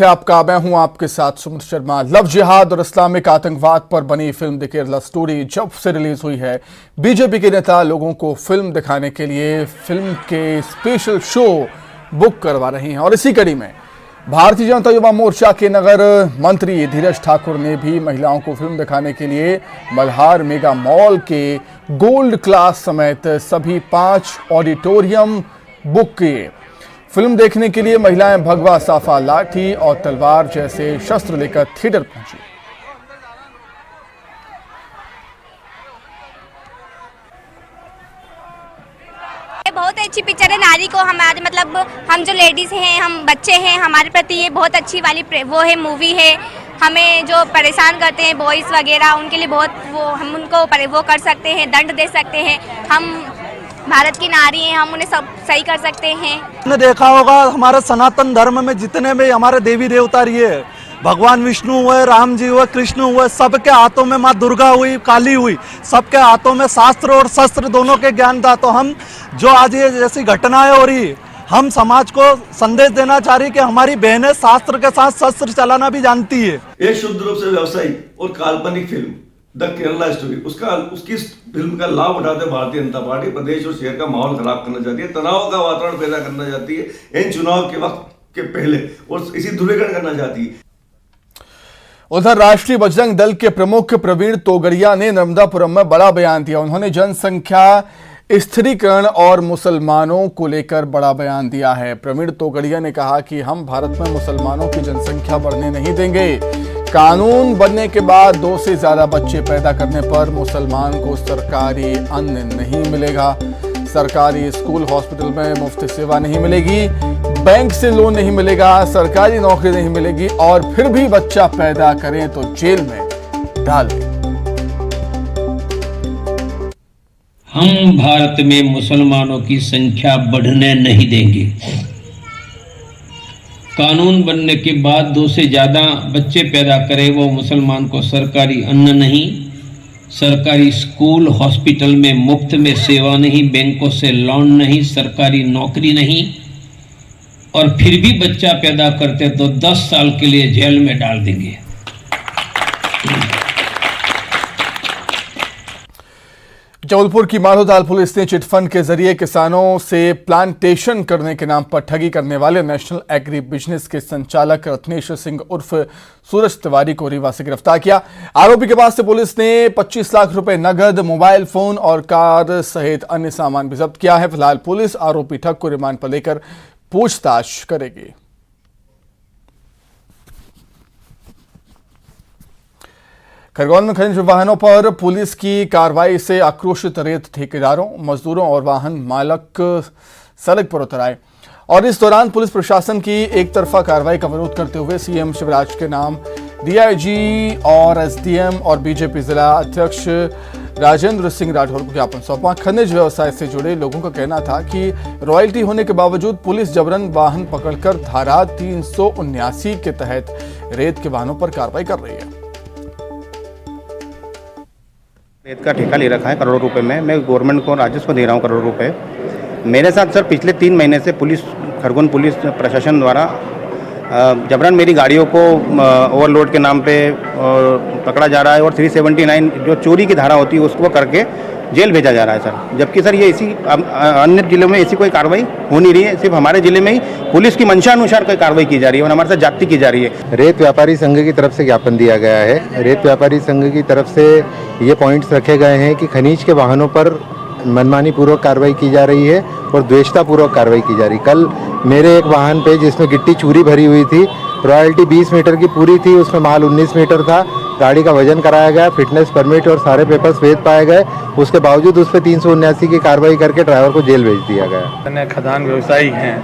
आपका मैं हूं आपके साथ सुमित शर्मा। लव जिहाद और इस्लामिक आतंकवाद पर बनी फिल्म द केरला स्टोरी जब से रिलीज हुई है, बीजेपी के नेता लोगों को फिल्म दिखाने के लिए फिल्म के स्पेशल शो बुक करवा रहे हैं। और इसी कड़ी में भारतीय जनता युवा मोर्चा के नगर मंत्री धीरज ठाकुर ने भी महिलाओं को फिल्म दिखाने के लिए मल्हार मेगा मॉल के गोल्ड क्लास समेत सभी 5 ऑडिटोरियम बुक किए। फिल्म देखने के लिए महिलाएं भगवा, साफा, लाठी और तलवार जैसे शस्त्र लेकर थिएटर पहुंची। बहुत अच्छी पिक्चर है। नारी को हमारे मतलब हम जो लेडीज हैं, हम बच्चे हैं, हमारे प्रति ये बहुत अच्छी वाली वो है मूवी है। हमें जो परेशान करते हैं बॉयज वगैरह, उनके लिए बहुत हम उनको वो कर सकते हैं, दंड दे सकते हैं। हम भारत की नारी हैं, हम उन्हें सब सही कर सकते हैं। आपने देखा होगा हमारे सनातन धर्म में जितने भी हमारे देवी देवता रहिए, भगवान विष्णु हुए, राम जी हुए, कृष्ण हुए, सबके हाथों में माँ दुर्गा हुई, काली हुई, सबके हाथों में शास्त्र और शस्त्र दोनों के ज्ञान था। तो हम जो आज ये जैसी घटनाएं हो रही, हम समाज को संदेश देना चाह रही कि हमारी बहनें शास्त्र के साथ शस्त्र चलाना भी जानती है। एक शुद्ध रूप से व्यवसायिक और काल्पनिक फिल्म द केरला स्टोरी, उसकी फिल्म का लाभ उठाते भारतीय जनता पार्टी प्रदेश और शहर का माहौल खराब करना चाहती है, तनाव का वातावरण पैदा करना चाहती है इन चुनाव के वक्त के पहले, और इसी ध्रुवीकरण करना चाहती है। उधर राष्ट्रीय बजरंग दल के प्रमुख प्रवीण तोगड़िया ने नर्मदापुरम में बड़ा बयान दिया। उन्होंने जनसंख्या स्थिरीकरण और मुसलमानों को लेकर बड़ा बयान दिया है। प्रवीण तोगड़िया ने कहा कि हम भारत में मुसलमानों की जनसंख्या बढ़ने नहीं देंगे। कानून बनने के बाद 2 से ज्यादा बच्चे पैदा करने पर मुसलमान को सरकारी अन्न नहीं मिलेगा। सरकारी स्कूल, हॉस्पिटल में मुफ्त सेवा नहीं मिलेगी, बैंक से लोन नहीं मिलेगा, सरकारी नौकरी नहीं मिलेगी और फिर भी बच्चा पैदा करें तो जेल में डाल दें। हम भारत में मुसलमानों की संख्या बढ़ने नहीं देंगे। कानून बनने के बाद 2 से ज़्यादा बच्चे पैदा करें वो मुसलमान को सरकारी अन्न नहीं, सरकारी स्कूल हॉस्पिटल में मुफ्त में सेवा नहीं, बैंकों से लोन नहीं, सरकारी नौकरी नहीं, और फिर भी बच्चा पैदा करते तो 10 साल के लिए जेल में डाल देंगे। जबलपुर की माधोदाल पुलिस ने चिटफंड के जरिए किसानों से प्लांटेशन करने के नाम पर ठगी करने वाले नेशनल एग्री बिजनेस के संचालक रत्नेश सिंह उर्फ सूरज तिवारी को रीवा से गिरफ्तार किया। आरोपी के पास से पुलिस ने 25 लाख रुपए नगद, मोबाइल फोन और कार सहित अन्य सामान भी जब्त किया है। फिलहाल पुलिस आरोपी ठग को रिमांड पर लेकर पूछताछ करेगी। खरगोन में खनिज वाहनों पर पुलिस की कार्रवाई से आक्रोशित रेत ठेकेदारों, मजदूरों और वाहन मालक सड़क पर उतर आए और इस दौरान पुलिस प्रशासन की एक तरफा कार्रवाई का विरोध करते हुए सीएम शिवराज के नाम डीआईजी और एसडीएम और बीजेपी जिला अध्यक्ष राजेंद्र सिंह राठौर को ज्ञापन सौंपा। खनिज व्यवसाय से जुड़े लोगों का कहना था कि रॉयल्टी होने के बावजूद पुलिस जबरन वाहन पकड़कर धारा 379 के तहत रेत के वाहनों पर कार्रवाई कर रही है। रेत का ठेका ले रखा है करोड़ों रुपए में। मैं गवर्नमेंट को, राजस्व को दे रहा हूँ करोड़ों रुपए। मेरे साथ सर पिछले 3 महीने से खरगोन पुलिस प्रशासन द्वारा जबरन मेरी गाड़ियों को ओवरलोड के नाम पे पकड़ा जा रहा है और 379 जो चोरी की धारा होती है उसको करके जेल भेजा जा रहा है सर। जबकि सर ये इसी अन्य जिलों में ऐसी कोई कार्रवाई हो नहीं रही है। सिर्फ हमारे जिले में ही पुलिस की मंशा अनुसार कोई कार्रवाई की जा रही है और हमारे साथ जाति की जा रही है। रेत व्यापारी संघ की तरफ से ज्ञापन दिया गया है। रेत व्यापारी संघ की तरफ से ये पॉइंट्स रखे गए हैं कि खनिज के वाहनों पर मनमानी पूर्वक कार्रवाई की जा रही है और द्वेषता पूर्वक कार्रवाई की जा रही है। कल मेरे एक वाहन पे जिसमें गिट्टी चूरी भरी हुई थी, रॉयल्टी 20 मीटर की पूरी थी, उसमें माल 19 मीटर था। गाड़ी का वजन कराया गया, फिटनेस परमिट और सारे पेपर्स वैध पाए गए। उसके बावजूद उस पर 379 की कार्रवाई करके ड्राइवर को जेल भेज दिया गया। खदान व्यवसायी हैं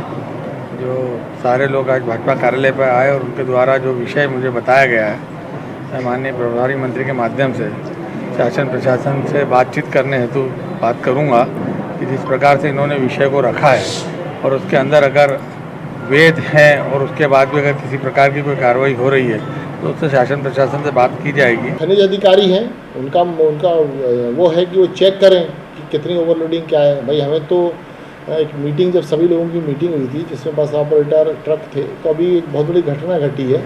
जो सारे लोग आज भाजपा कार्यालय पर आए और उनके द्वारा जो विषय मुझे बताया गया है, मैं माननीय प्रभारी मंत्री के माध्यम से शासन प्रशासन से बातचीत करने हेतु बात करूंगा कि जिस प्रकार से इन्होंने विषय को रखा है और उसके अंदर अगर वेद है और उसके बाद भी अगर किसी प्रकार की कोई कार्रवाई हो रही है तो उससे शासन प्रशासन से बात की जाएगी। खनिज अधिकारी हैं, उनका वो है कि वो चेक करें कि कितनी ओवरलोडिंग क्या है। भाई हमें तो एक मीटिंग, जब सभी लोगों की मीटिंग हुई थी जिसमें बस ऑपरेटर ट्रक थे, तो अभी एक बहुत बड़ी घटना घटी है।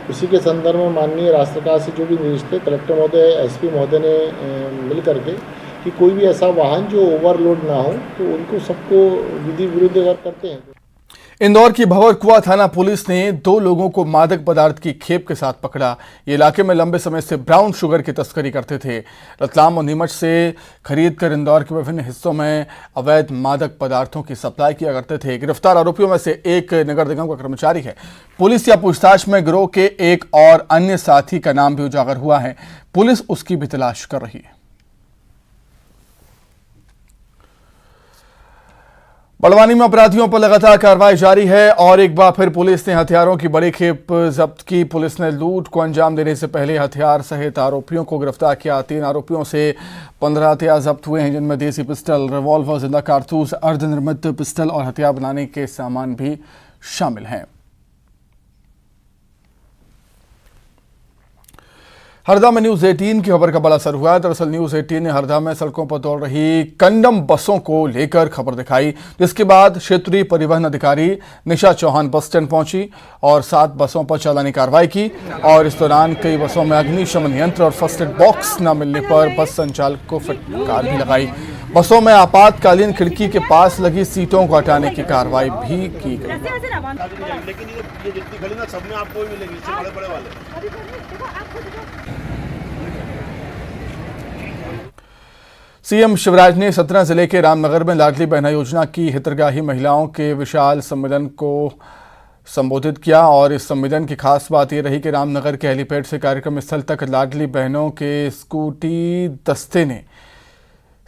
उसी के संदर्भ में माननीय राष्ट्र सरकार से जो भी निर्देश थे, कलेक्टर महोदय, एसपी महोदय ने मिल करके कि कोई भी ऐसा वाहन जो ओवरलोड ना हो तो उनको सबको विधि विरुद्ध अगर करते हैं। इंदौर की भंवरकुआ थाना पुलिस ने 2 लोगों को मादक पदार्थ की खेप के साथ पकड़ा। ये इलाके में लंबे समय से ब्राउन शुगर की तस्करी करते थे। रतलाम और नीमच से खरीदकर इंदौर के विभिन्न हिस्सों में अवैध मादक पदार्थों की सप्लाई किया करते थे। गिरफ्तार आरोपियों में से एक नगर निगम का कर्मचारी है। पुलिस या पूछताछ में गिरोह के एक और अन्य साथी का नाम भी उजागर हुआ है। पुलिस उसकी भी तलाश कर रही है। बड़वानी में अपराधियों पर लगातार कार्रवाई जारी है और एक बार फिर पुलिस ने हथियारों की बड़ी खेप जब्त की। पुलिस ने लूट को अंजाम देने से पहले हथियार सहित आरोपियों को गिरफ्तार किया। 3 आरोपियों से 15 हथियार जब्त हुए हैं, जिनमें देसी पिस्टल, रिवॉल्वर, जिंदा कारतूस, अर्धनिर्मित पिस्टल और हथियार बनाने के सामान भी शामिल हैं। हरदा में न्यूज 18 की खबर का बड़ा असर हुआ है। दरअसल न्यूज 18 ने हरदा में सड़कों पर दौड़ रही कंडम बसों को लेकर खबर दिखाई, जिसके बाद क्षेत्रीय परिवहन अधिकारी निशा चौहान बस स्टैंड पहुंची और 7 बसों पर चालानी कार्रवाई की। और इस दौरान कई बसों में अग्निशमन यंत्र और फर्स्ट एड बॉक्स न मिलने पर बस संचालक को फटकार भी लगाई। बसों में आपातकालीन खिड़की के पास लगी सीटों को हटाने की कार्रवाई भी की गई। सीएम शिवराज ने सतना जिले के रामनगर में लाडली बहना योजना की हितग्राही महिलाओं के विशाल सम्मेलन को संबोधित किया। और इस सम्मेलन की खास बात यह रही कि रामनगर के हेलीपैड से कार्यक्रम स्थल तक लाडली बहनों के स्कूटी दस्ते ने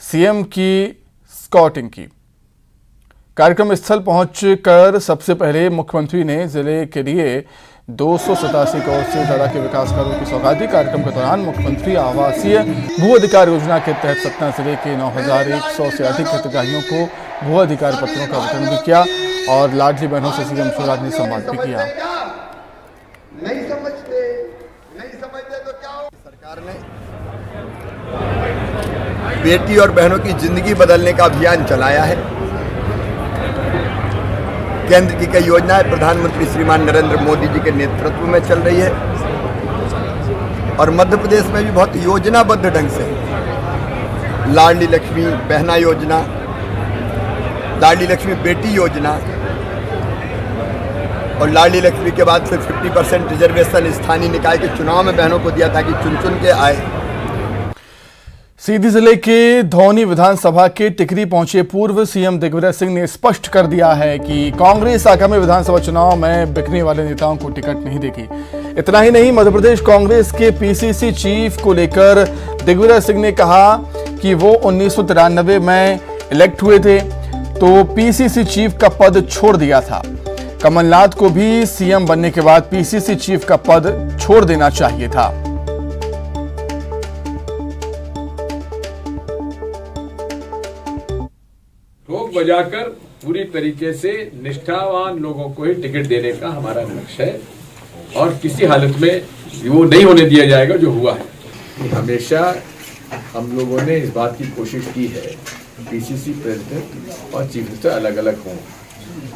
सीएम की स्काउटिंग की। कार्यक्रम स्थल पहुंचकर सबसे पहले मुख्यमंत्री ने जिले के लिए 287 करोड़ से ज्यादा के विकास कार्यों की सौगात दी। कार्यक्रम के दौरान मुख्यमंत्री आवासीय भू अधिकार योजना के तहत सतना जिले के 9100 से अधिक हितग्राहियों को भू अधिकार पत्रों का वितरण भी किया और लाडली बहनों से सीएम शिवराज ने संवाद भी किया। नहीं समझते तो क्या हो? सरकार ने बेटी और बहनों की जिंदगी बदलने का अभियान चलाया है। केंद्र की कई योजनाएं प्रधानमंत्री श्रीमान नरेंद्र मोदी जी के नेतृत्व में चल रही है और मध्य प्रदेश में भी बहुत योजनाबद्ध ढंग से लाडली लक्ष्मी बहना योजना, लाडली लक्ष्मी बेटी योजना और लाडली लक्ष्मी के बाद से 50% रिजर्वेशन स्थानीय निकाय के चुनाव में बहनों को दिया ताकि चुन चुन के आए। सीधी जिले के धौनी विधानसभा के टिकरी पहुंचे पूर्व सीएम दिग्विजय सिंह ने स्पष्ट कर दिया है कि कांग्रेस आगामी विधानसभा चुनाव में बिकने वाले नेताओं को टिकट नहीं देगी। इतना ही नहीं, मध्य प्रदेश कांग्रेस के पीसीसी चीफ को लेकर दिग्विजय सिंह ने कहा कि वो 1993 में इलेक्ट हुए थे तो पीसीसी चीफ का पद छोड़ दिया था। कमलनाथ को भी सीएम बनने के बाद पीसीसी चीफ का पद छोड़ देना चाहिए था। ठोक बजाकर पूरी तरीके से निष्ठावान लोगों को ही टिकट देने का हमारा लक्ष्य है और किसी हालत में वो नहीं होने दिया जाएगा जो हुआ है। हमेशा हम लोगों ने इस बात की कोशिश की है पीसीसी प्रेसिडेंट और चीफ मिनिस्टर अलग अलग हों।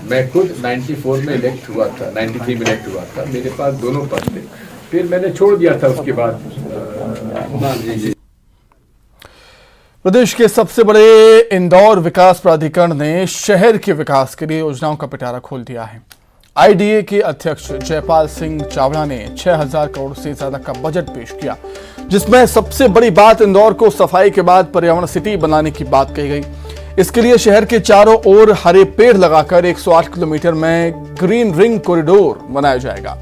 मैं खुद 94 में इलेक्ट हुआ था, 93 में इलेक्ट हुआ था, मेरे पास दोनों पद थे, फिर मैंने छोड़ दिया था उसके बाद। प्रदेश के सबसे बड़े इंदौर विकास प्राधिकरण ने शहर के विकास के लिए योजनाओं का पिटारा खोल दिया है। आईडीए के अध्यक्ष जयपाल सिंह चावड़ा ने 6000 करोड़ से ज्यादा का बजट पेश किया, जिसमें सबसे बड़ी बात इंदौर को सफाई के बाद पर्यावरण सिटी बनाने की बात कही गई। इसके लिए शहर के चारों ओर हरे पेड़ लगाकर 108 किलोमीटर में ग्रीन रिंग कॉरिडोर बनाया जाएगा।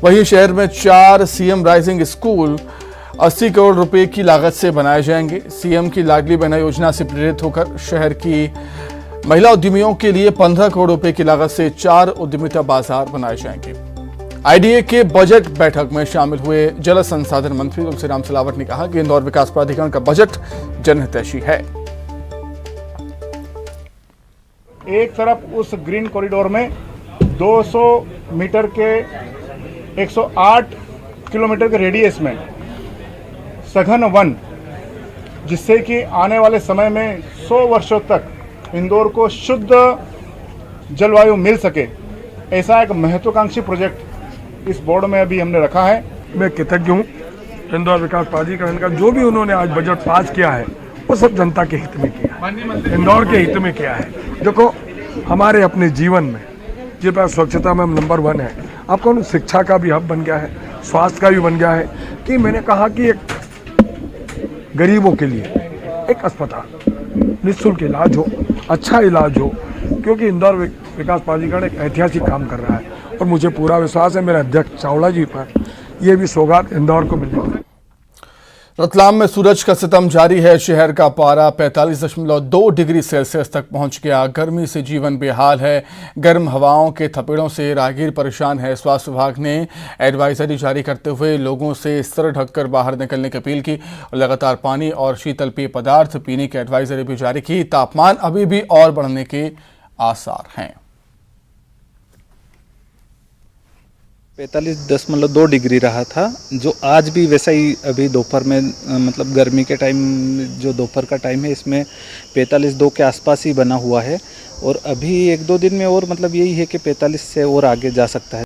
वहीं शहर में 4 सीएम राइजिंग स्कूल 80 करोड़ रुपए की लागत से बनाए जाएंगे। सीएम की लाडली बहना योजना से प्रेरित होकर शहर की महिला उद्यमियों के लिए 15 करोड़ रुपए की लागत से 4 उद्यमिता बाजार बनाए जाएंगे। आईडीए के बजट बैठक में शामिल हुए जल संसाधन मंत्री तुलसीराम सिलावट ने कहा कि इंदौर विकास प्राधिकरण का बजट जनहितैषी है। एक तरफ उस ग्रीन कॉरिडोर में 200 मीटर के 108 किलोमीटर के रेडियस में सघन वन, जिससे कि आने वाले समय में 100 वर्षों तक इंदौर को शुद्ध जलवायु मिल सके, ऐसा एक महत्वाकांक्षी प्रोजेक्ट इस बोर्ड में अभी हमने रखा है। मैं कृतज्ञ हूँ इंदौर विकास प्राधिकरण का। जो भी उन्होंने आज बजट पास किया है वो सब जनता के हित में किया है, इंदौर के हित में किया है। देखो हमारे अपने जीवन में जिस पर स्वच्छता में हम नंबर 1 है, आपको शिक्षा का भी हब बन गया है, स्वास्थ्य का भी बन गया है कि मैंने कहा कि एक गरीबों के लिए एक अस्पताल निःशुल्क इलाज हो, अच्छा इलाज हो, क्योंकि इंदौर विकास प्राधिकरण एक ऐतिहासिक काम कर रहा है और मुझे पूरा विश्वास है मेरे अध्यक्ष चावला जी पर ये भी सौगात इंदौर को मिलेगी। रतलाम में सूरज का सितम जारी है। शहर का पारा 45.2 डिग्री सेल्सियस तक पहुंच गया। गर्मी से जीवन बेहाल है। गर्म हवाओं के थपेड़ों से राहगीर परेशान है। स्वास्थ्य विभाग ने एडवाइजरी जारी करते हुए लोगों से सिर ढककर बाहर निकलने की अपील की और लगातार पानी और शीतल पेय पदार्थ पीने की एडवाइजरी भी जारी की। तापमान अभी भी और बढ़ने के आसार हैं। 45.2 डिग्री रहा था, जो आज भी वैसा ही अभी दोपहर में मतलब गर्मी के टाइम जो दोपहर का टाइम है इसमें 45.2 के आसपास ही बना हुआ है और अभी 1-2 दिन में और मतलब यही है कि 45 से और आगे जा सकता है।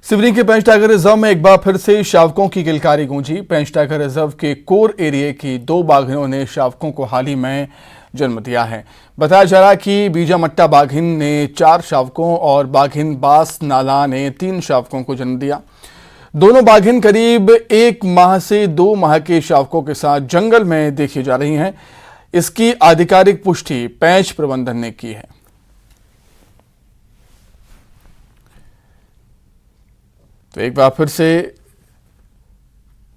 सिवनी के पेंच टाइगर रिजर्व में एक बार फिर से शावकों की किलकारी गूंजी। पेंच टाइगर रिजर्व के कोर एरिया की 2 बाघिनों ने शावकों को हाल ही में जन्म दिया है। बताया जा रहा है कि बीजामट्टा बाघिन ने 4 शावकों और बाघिन बास नाला ने 3 शावकों को जन्म दिया। दोनों बाघिन करीब 1 माह से 2 माह के शावकों के साथ जंगल में देखी जा रही हैं। इसकी आधिकारिक पुष्टि पेंच प्रबंधन ने की है। तो एक बार फिर से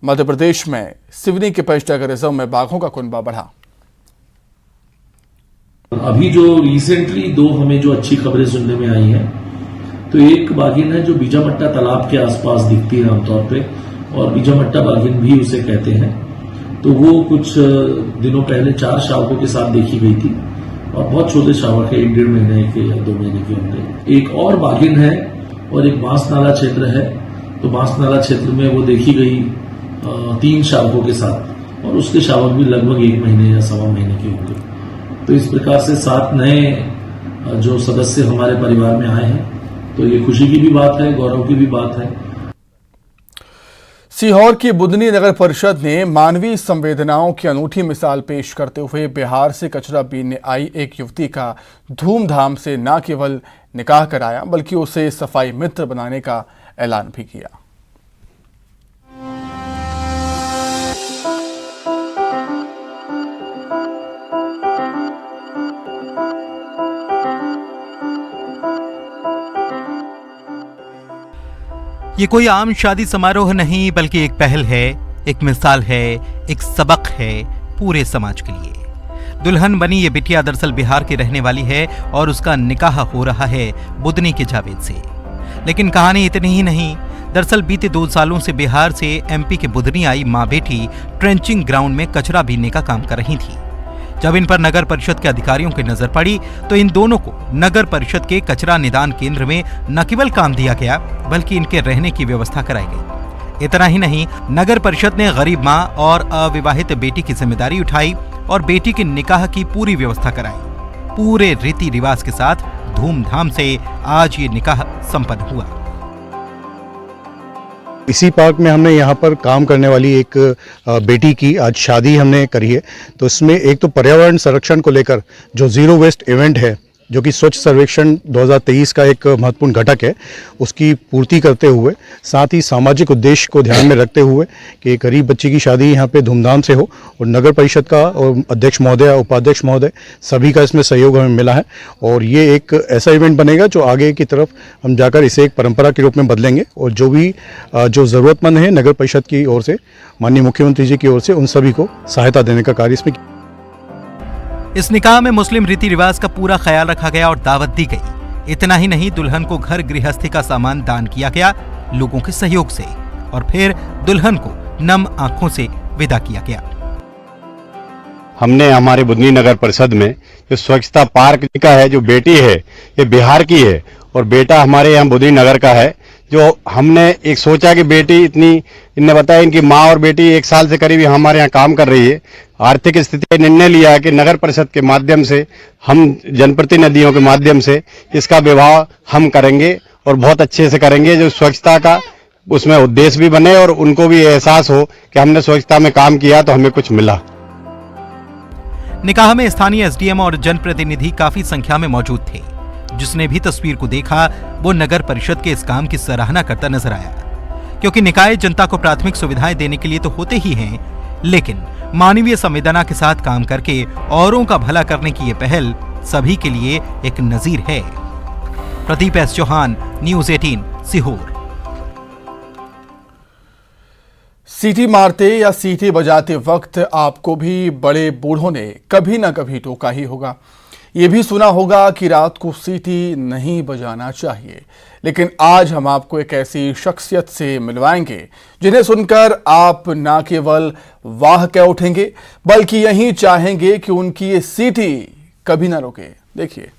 मध्य प्रदेश में सिवनी के पेंच टाइगर रिजर्व में बाघों का कुनबा बढ़ा। अभी जो रिसेंटली 2 हमें जो अच्छी खबरें सुनने में आई हैं, तो एक बाघिन है जो बीजामट्टा तालाब के आसपास दिखती है आमतौर पे और बीजामट्टा बाघिन भी उसे कहते हैं। तो वो कुछ दिनों पहले 4 शावकों के साथ देखी गई थी और बहुत छोटे शावक है, 1-1.5 महीने के या 2 महीने के होंगे। एक और बाघिन है और एक बांसनाला क्षेत्र है, तो बांसनाला क्षेत्र में वो देखी गई 3 शावकों के साथ और उसके शावक भी लगभग 1 महीने या 1.25 महीने के होंगे। तो इस प्रकार से 7 नए जो सदस्य हमारे परिवार में आए हैं, तो ये खुशी की भी बात है, गौरव की भी बात है। सीहोर की बुदनी नगर परिषद ने मानवीय संवेदनाओं की अनूठी मिसाल पेश करते हुए बिहार से कचरा बीनने आई एक युवती का धूमधाम से न केवल निकाह कराया बल्कि उसे सफाई मित्र बनाने का ऐलान भी किया। ये कोई आम शादी समारोह नहीं बल्कि एक पहल है, एक मिसाल है, एक सबक है पूरे समाज के लिए। दुल्हन बनी ये बिटिया दरअसल बिहार की रहने वाली है और उसका निकाह हो रहा है बुदनी के जावेद से। लेकिन कहानी इतनी ही नहीं। दरअसल बीते 2 सालों से बिहार से एमपी के बुदनी आई मां बेटी ट्रेंचिंग ग्राउंड में कचरा बीनने का काम कर रही थी। जब इन पर नगर परिषद के अधिकारियों की नजर पड़ी तो इन दोनों को नगर परिषद के कचरा निदान केंद्र में न केवल काम दिया गया बल्कि इनके रहने की व्यवस्था कराई गई। इतना ही नहीं, नगर परिषद ने गरीब मां और अविवाहित बेटी की जिम्मेदारी उठाई और बेटी के निकाह की पूरी व्यवस्था कराई। पूरे रीति रिवाज के साथ धूमधाम से आज ये निकाह संपन्न हुआ। इसी पार्क में हमने यहाँ पर काम करने वाली एक बेटी की आज शादी हमने करी है। तो इसमें एक तो पर्यावरण संरक्षण को लेकर जो जीरो वेस्ट इवेंट है, जो कि स्वच्छ सर्वेक्षण 2023 का एक महत्वपूर्ण घटक है, उसकी पूर्ति करते हुए साथ ही सामाजिक उद्देश्य को ध्यान में रखते हुए कि एक गरीब बच्ची की शादी यहाँ पे धूमधाम से हो और नगर परिषद का और अध्यक्ष महोदय, उपाध्यक्ष महोदय सभी का इसमें सहयोग हमें मिला है। और ये एक ऐसा इवेंट बनेगा जो आगे की तरफ हम जाकर इसे एक परंपरा के रूप में बदलेंगे और जो ज़रूरतमंद है नगर परिषद की ओर से, माननीय मुख्यमंत्री जी की ओर से, उन सभी को सहायता देने का कार्य इसमें। इस निकाह में मुस्लिम रीति रिवाज का पूरा ख्याल रखा गया और दावत दी गई। इतना ही नहीं, दुल्हन को घर गृहस्थी का सामान दान किया गया लोगों के सहयोग से और फिर दुल्हन को नम आंखों से विदा किया गया। हमने हमारे बुदनी नगर परिषद में जो स्वच्छता पार्क का है, जो बेटी है ये बिहार की है और बेटा हमारे यहाँ बुदनी नगर का है, जो हमने एक सोचा कि बेटी इतनी, इनने बताया इनकी माँ और बेटी 1 साल से करीब हमारे यहाँ काम कर रही है। आर्थिक स्थिति निर्णय लिया है कि नगर परिषद के माध्यम से, हम जनप्रतिनिधियों के माध्यम से इसका विवाह हम करेंगे और बहुत अच्छे से करेंगे, जो स्वच्छता का उसमें उद्देश्य भी बने और उनको भी एहसास हो कि हमने स्वच्छता में काम किया तो हमें कुछ मिला। निकाह में स्थानीय एसडीएम और जनप्रतिनिधि काफी संख्या में मौजूद थे। जिसने भी तस्वीर को देखा वो नगर परिषद के इस काम की सराहना करता नजर आया, क्योंकि निकाय जनता को प्राथमिक सुविधाएं देने के लिए तो होते ही हैं, लेकिन मानवीय संवेदना के साथ काम करके औरों का भला करने की ये पहल सभी के लिए एक नजीर है। Pradeep S Chauhan, news 18, Sehore. सीटी मारते या सीटी बजाते वक्त आपको भी बड़े बूढ़ों ने कभी ना कभी टोका ही होगा। ये भी सुना होगा कि रात को सीटी नहीं बजाना चाहिए, लेकिन आज हम आपको एक ऐसी शख्सियत से मिलवाएंगे जिन्हें सुनकर आप ना केवल वाह कह उठेंगे बल्कि यही चाहेंगे कि उनकी ये सीटी कभी ना रुके। देखिए।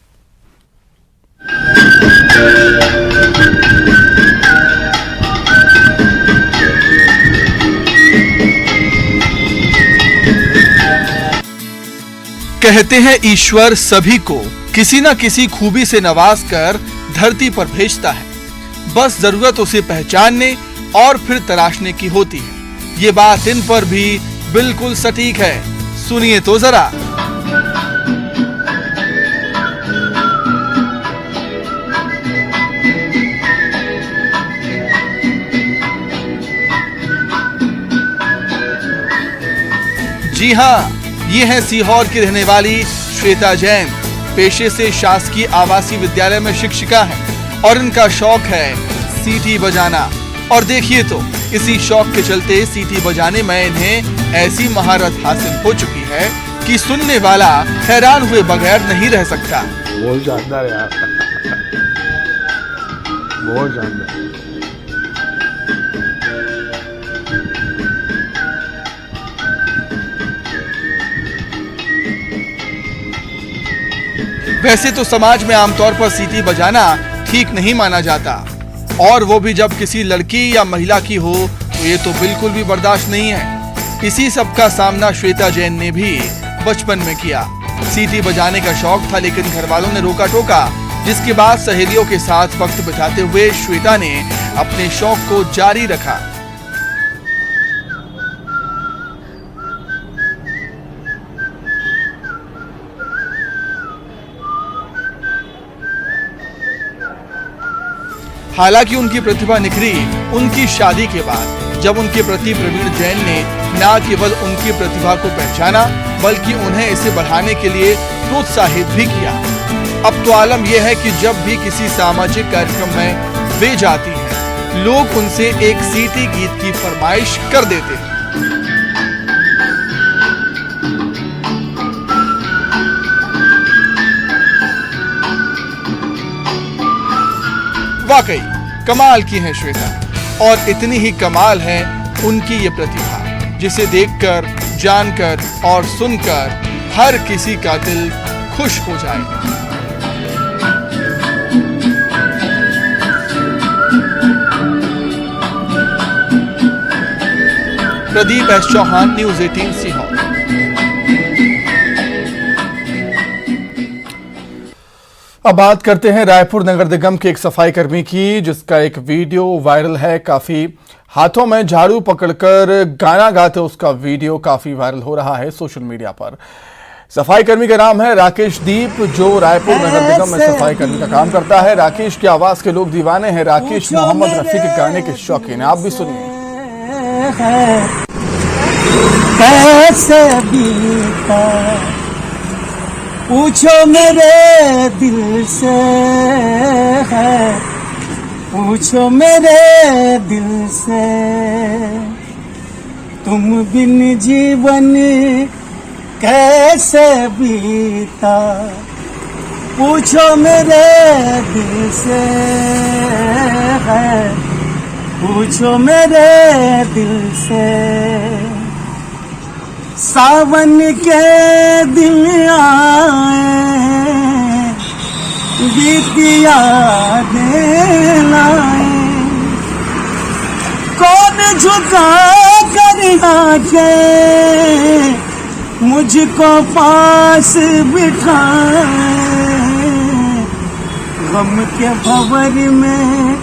कहते हैं ईश्वर सभी को किसी न किसी खूबी से नवाज कर धरती पर भेजता है, बस जरूरत उसे पहचानने और फिर तराशने की होती है। ये बात इन पर भी बिल्कुल सटीक है, सुनिए तो जरा। जी हाँ, ये है सीहोर की रहने वाली श्वेता जैन। पेशे से शासकीय आवासीय विद्यालय में शिक्षिका है और इनका शौक है सीटी बजाना। और देखिए तो इसी शौक के चलते सीटी बजाने में इन्हें ऐसी महारत हासिल हो चुकी है कि सुनने वाला हैरान हुए बगैर नहीं रह सकता। बहुत शानदार यार, बहुत शानदार। वैसे तो समाज में आमतौर पर सीटी बजाना ठीक नहीं माना जाता, और वो भी जब किसी लड़की या महिला की हो तो ये तो बिल्कुल भी बर्दाश्त नहीं है। इसी सब का सामना श्वेता जैन ने भी बचपन में किया। सीटी बजाने का शौक था, लेकिन घर वालों ने रोका टोका, जिसके बाद सहेलियों के साथ वक्त बिताते हुए श्वेता ने अपने शौक को जारी रखा। हालांकि उनकी प्रतिभा निखरी उनकी शादी के बाद, जब उनके प्रति प्रवीण जैन ने न केवल उनकी प्रतिभा को पहचाना बल्कि उन्हें इसे बढ़ाने के लिए प्रोत्साहित भी किया। अब तो आलम यह है कि जब भी किसी सामाजिक कार्यक्रम में वे जाती हैं, लोग उनसे एक सीटी गीत की फरमाइश कर देते हैं। वाकई कमाल की है श्वेता, और इतनी ही कमाल है उनकी ये प्रतिभा, जिसे देखकर, जानकर और सुनकर हर किसी का दिल खुश हो जाए। Pradeep S Chauhan, news 18, Sehore. अब बात करते हैं रायपुर नगर निगम के एक सफाई कर्मी की, जिसका एक वीडियो वायरल है। काफी हाथों में झाड़ू पकड़कर गाना गाते उसका वीडियो काफी वायरल हो रहा है सोशल मीडिया पर। सफाई कर्मी का नाम है राकेश दीप, जो रायपुर नगर निगम में सफाई कर्मी का काम करता है। राकेश की आवाज के लोग दीवाने हैं। राकेश मोहम्मद रफी के गाने के शौकीन है, आप भी सुनिए। पूछो मेरे दिल से है, पूछो मेरे दिल से, तुम बिन जीवन कैसे बीता। पूछो मेरे दिल से है, पूछो मेरे दिल से। सावन के दिन आए, बीतिया लाए, झुका कर आके मुझको पास बिठाए, गम के भंवर में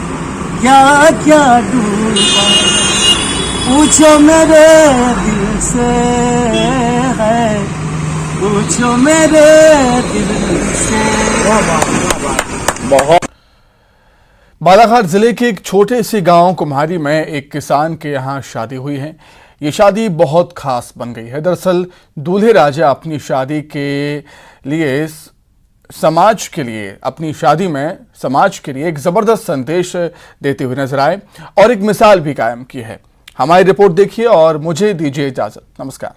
क्या क्या डूबा, पूछो मेरे दिल से है, पूछो मेरे दिल से। बालाघाट जिले के एक छोटे से गांव कुम्हारी में एक किसान के यहां शादी हुई है। ये शादी बहुत खास बन गई है। दरअसल दूल्हे राजा अपनी शादी के लिए समाज के लिए अपनी शादी में समाज के लिए एक जबरदस्त संदेश देते हुए नजर आए और एक मिसाल भी कायम की है। हमारी रिपोर्ट देखिए और मुझे दीजिए इजाजत। नमस्कार।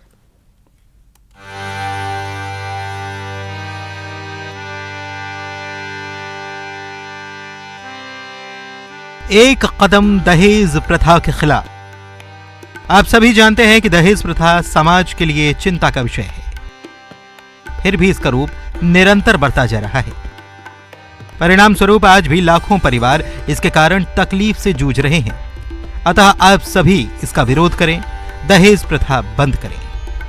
एक कदम दहेज प्रथा के खिलाफ। आप सभी जानते हैं कि दहेज प्रथा समाज के लिए चिंता का विषय है, फिर भी इसका रूप निरंतर बढ़ता जा रहा है। परिणाम स्वरूप आज भी लाखों परिवार इसके कारण तकलीफ से जूझ रहे हैं। अतः आप सभी इसका विरोध करें, दहेज प्रथा बंद करें।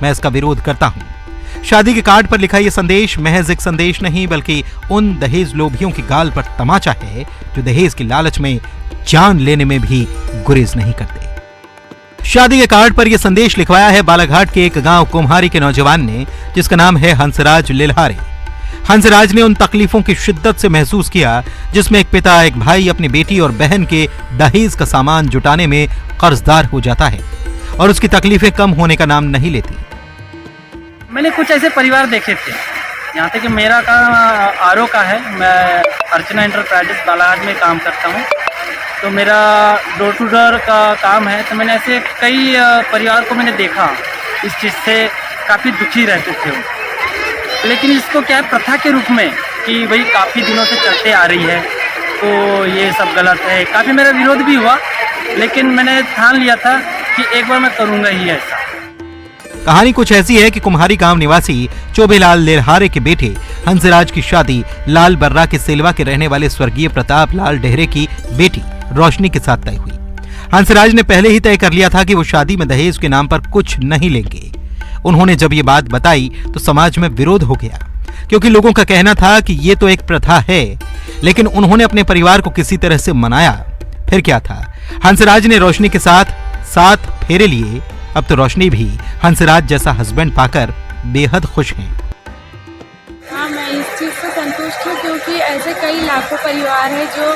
मैं इसका विरोध करता हूं। शादी के कार्ड पर लिखा यह संदेश महज एक संदेश नहीं, बल्कि उन दहेज लोभियों की गाल पर तमाचा है जो दहेज की लालच में जान लेने में भी गुरेज नहीं करते। शादी के कार्ड पर यह संदेश लिखवाया है बालाघाट के एक गांव कुम्हारी के नौजवान ने, जिसका नाम है हंसराज लिल्हारे। हंसराज ने उन तकलीफों की शिद्दत से महसूस किया जिसमें एक पिता एक भाई अपनी बेटी और बहन के दहेज का सामान जुटाने में कर्जदार हो जाता है और उसकी तकलीफें कम होने का नाम नहीं लेती। मैंने कुछ ऐसे परिवार देखे थे। यहाँ तक कि मेरा काम आरओ का है। मैं अर्चना एंटरप्राइजेस बालाघाट में काम करता हूँ, तो मेरा डोर टू डोर का काम है। तो मैंने ऐसे कई परिवार को मैंने देखा, इस चीज़ से काफ़ी दुखी रहते थे वो। लेकिन इसको क्या है, प्रथा के रूप में कि भाई काफ़ी दिनों से चलते आ रही है, तो ये सब गलत है। काफ़ी मेरा विरोध भी हुआ, लेकिन मैंने ठान लिया था कि एक बार मैं करूँगा ही ऐसा। कहानी कुछ ऐसी है कि कुम्हारी गांव निवासी चोबेलाल लिल्हारे के बेटे हंसराज की शादी लाल बर्रा के सेलवा के रहने वाले स्वर्गीय प्रताप लाल डेहरे की बेटी रोशनी के साथ तय हुई। हंसराज ने पहले ही तय कर लिया था कि वो शादी में दहेज के नाम पर कुछ नहीं लेंगे। उन्होंने जब ये बात बताई तो समाज में विरोध हो गया, क्योंकि लोगों का कहना था कि ये तो एक प्रथा है। लेकिन उन्होंने अपने परिवार को किसी तरह से मनाया। फिर क्या था, हंसराज ने रोशनी के साथ 7 फेरे लिए। अब तो रोशनी भी हंसराज जैसा हस्बैंड पाकर बेहद खुश हैं। हाँ, मैं इस चीज़ से संतुष्ट हूँ, क्योंकि ऐसे कई लाखों परिवार हैं जो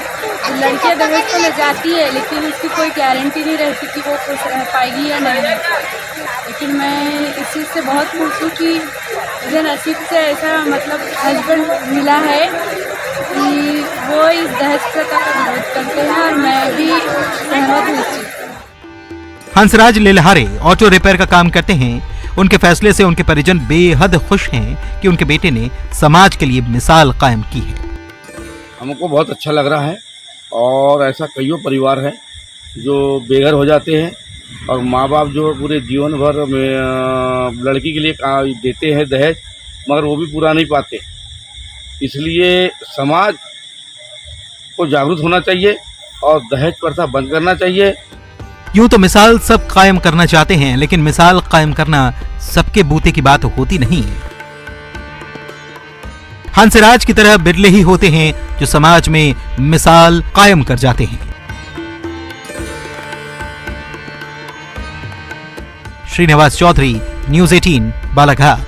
लड़कियां दहेज तो ले जाती है, लेकिन उसकी कोई गारंटी नहीं रहती कि वो खुश रह पाएगी या नहीं। लेकिन मैं इस चीज़ से बहुत खुश हूँ कि मुझे नसीब से ऐसा मतलब हस्बैंड मिला है कि वो इस दहेज प्रथा का विरोध करते हैं, और मैं भी सहमत हूँ इस चीज़। हंसराज लिल्हारे ऑटो रिपेयर का काम करते हैं। उनके फैसले से उनके परिजन बेहद खुश हैं कि उनके बेटे ने समाज के लिए मिसाल कायम की है। हमको बहुत अच्छा लग रहा है, और ऐसा कईयों परिवार है जो बेघर हो जाते हैं और माँ बाप जो पूरे जीवन भर लड़की के लिए देते हैं दहेज, मगर वो भी पूरा नहीं पाते। इसलिए समाज को जागरूक होना चाहिए और दहेज प्रथा बंद करना चाहिए। यूं तो मिसाल सब कायम करना चाहते हैं, लेकिन मिसाल कायम करना सबके बूते की बात होती नहीं। हंसराज की तरह बिरले ही होते हैं जो समाज में मिसाल कायम कर जाते हैं। श्रीनिवास चौधरी, न्यूज़ 18, बालाघाट।